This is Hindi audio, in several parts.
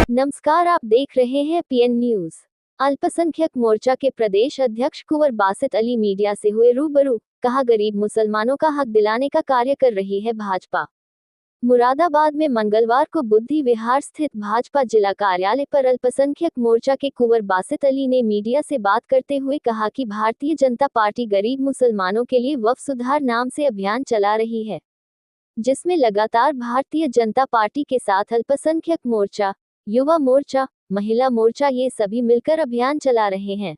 नमस्कार, आप देख रहे हैं पीएन न्यूज। अल्पसंख्यक मोर्चा के प्रदेश अध्यक्ष कुंवर बासित अली मीडिया से हुए रूबरू, कहा गरीब मुसलमानों का हक दिलाने का कार्य कर रही है भाजपा। मुरादाबाद में मंगलवार को बुद्धि विहार स्थित भाजपा जिला कार्यालय पर अल्पसंख्यक मोर्चा के कुंवर बासित अली ने मीडिया से बात करते हुए कहा कि भारतीय जनता पार्टी गरीब मुसलमानों के लिए वक्फ सुधार नाम से अभियान चला रही है, जिसमें लगातार भारतीय जनता पार्टी के साथ अल्पसंख्यक मोर्चा, युवा मोर्चा, महिला मोर्चा ये सभी मिलकर अभियान चला रहे हैं।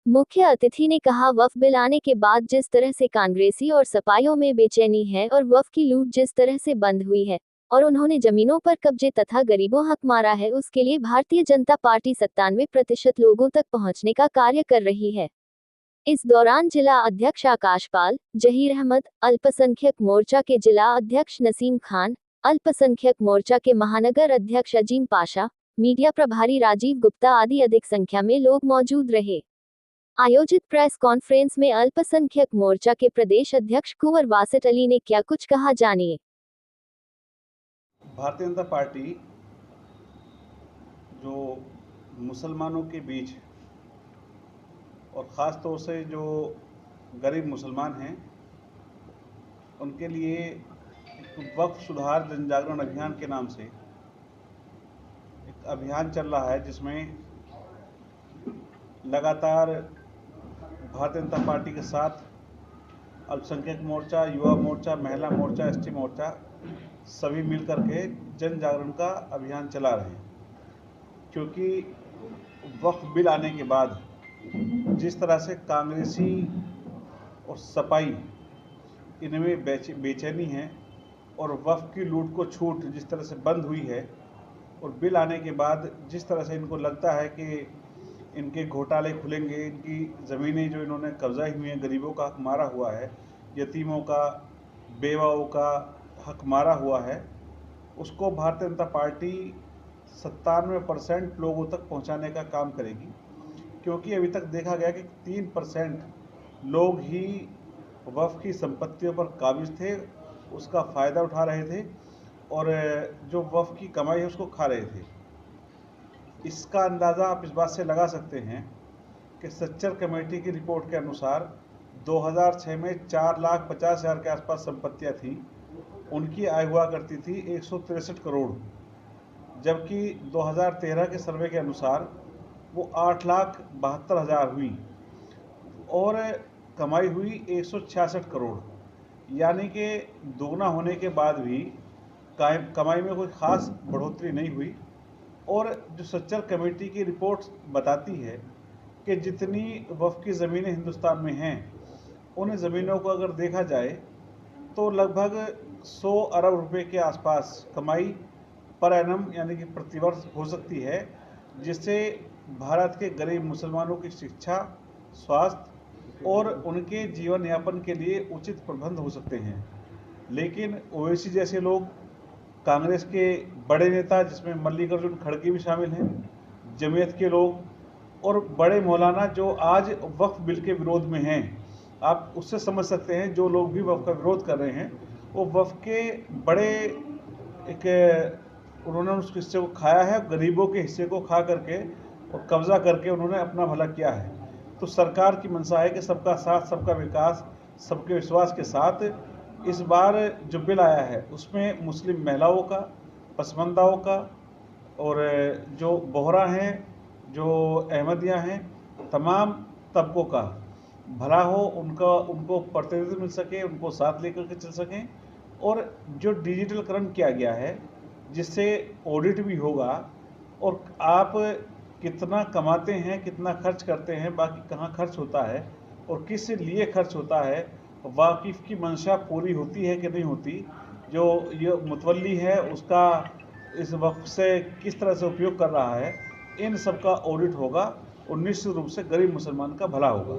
मुख्य अतिथि ने कहा, वक्फ बिल आने के बाद जिस तरह से कांग्रेसी और सपाइयों में बेचैनी है और वक्फ की लूट जिस तरह से बंद हुई है और उन्होंने जमीनों पर कब्जे तथा गरीबों हक मारा है, उसके लिए भारतीय जनता पार्टी 97% लोगों तक पहुंचने का कार्य कर रही है। इस दौरान जिला अध्यक्ष आकाशपाल, जहीर अहमद, अल्पसंख्यक मोर्चा के जिला अध्यक्ष नसीम खान, अल्पसंख्यक मोर्चा के महानगर अध्यक्ष अजीम पाशा, मीडिया प्रभारी राजीव गुप्ता आदि अधिक संख्या में लोग मौजूद रहे। आयोजित प्रेस कॉन्फ्रेंस में अल्पसंख्यक मोर्चा के प्रदेश अध्यक्ष कुंवर बासित अली ने क्या कुछ कहा, जानिए। भारतीय जनता पार्टी जो मुसलमानों के बीच और ख़ास तौर से जो गरीब मुसलमान हैं उनके लिए वक्फ सुधार जन जागरण अभियान के नाम से एक अभियान चल रहा है, जिसमें लगातार भारतीय जनता पार्टी के साथ अल्पसंख्यक मोर्चा, युवा मोर्चा, महिला मोर्चा, एसटी मोर्चा सभी मिल करके जन जागरण का अभियान चला रहे हैं। क्योंकि वक्फ बिल आने के बाद जिस तरह से कांग्रेसी और सपाई इनमें बेचैनी है और वक्फ की लूट को छूट जिस तरह से बंद हुई है और बिल आने के बाद जिस तरह से इनको लगता है कि इनके घोटाले खुलेंगे, इनकी ज़मीनें जो इन्होंने कब्जा हुई हैं, गरीबों का हक मारा हुआ है, यतीमों का, बेवाओं का हक मारा हुआ है, उसको भारतीय जनता पार्टी 97% लोगों तक पहुंचाने का काम करेगी। क्योंकि अभी तक देखा गया कि 3% लोग ही वक्फ की संपत्तियों पर काबिज थे, उसका फ़ायदा उठा रहे थे और जो वक्फ की कमाई है उसको खा रहे थे। इसका अंदाज़ा आप इस बात से लगा सकते हैं कि सच्चर कमेटी की रिपोर्ट के अनुसार 2006 में 4,50,000 के आसपास संपत्तियां थी, उनकी आय हुआ करती थी 163 करोड़, जबकि 2013 के सर्वे के अनुसार वो 8,72,000 हुई और कमाई हुई 166 करोड़। यानी कि दोगुना होने के बाद भी कमाई में कोई ख़ास बढ़ोतरी नहीं हुई। और जो सच्चर कमेटी की रिपोर्ट बताती है कि जितनी वक्फ की ज़मीनें हिंदुस्तान में हैं, उन ज़मीनों को अगर देखा जाए तो लगभग 100 अरब रुपए के आसपास कमाई पर एनम यानी कि प्रतिवर्ष हो सकती है, जिससे भारत के गरीब मुसलमानों की शिक्षा, स्वास्थ्य और उनके जीवन यापन के लिए उचित प्रबंध हो सकते हैं। लेकिन ओवैसी जैसे लोग, कांग्रेस के बड़े नेता जिसमें मल्लिकार्जुन खड़गे भी शामिल हैं, जमीयत के लोग और बड़े मौलाना जो आज वक्फ बिल के विरोध में हैं, आप उससे समझ सकते हैं जो लोग भी वक्फ का विरोध कर रहे हैं वो वक्फ के बड़े उन्होंने उस हिस्से को खाया है, गरीबों के हिस्से को खा करके और कब्जा करके उन्होंने अपना भला किया है। तो सरकार की मंशा है कि सबका साथ, सबका विकास, सबके विश्वास के साथ इस बार जो बिल आया है उसमें मुस्लिम महिलाओं का, पसमानदाओं का और जो बोहरा हैं, जो अहमदिया हैं, तमाम तबकों का भला हो, उनको प्रतिनिधित्व मिल सके, उनको साथ लेकर के चल सकें। और जो डिजिटलकरण किया गया है जिससे ऑडिट भी होगा और आप कितना कमाते हैं, कितना खर्च करते हैं, बाकी कहाँ खर्च होता है और किस लिए खर्च होता है, वाकिफ़ की मंशा पूरी होती है कि नहीं होती, जो ये मुतवल्ली है उसका इस वक्फ से किस तरह से उपयोग कर रहा है, इन सब का ऑडिट होगा और निश्चित रूप से गरीब मुसलमान का भला होगा।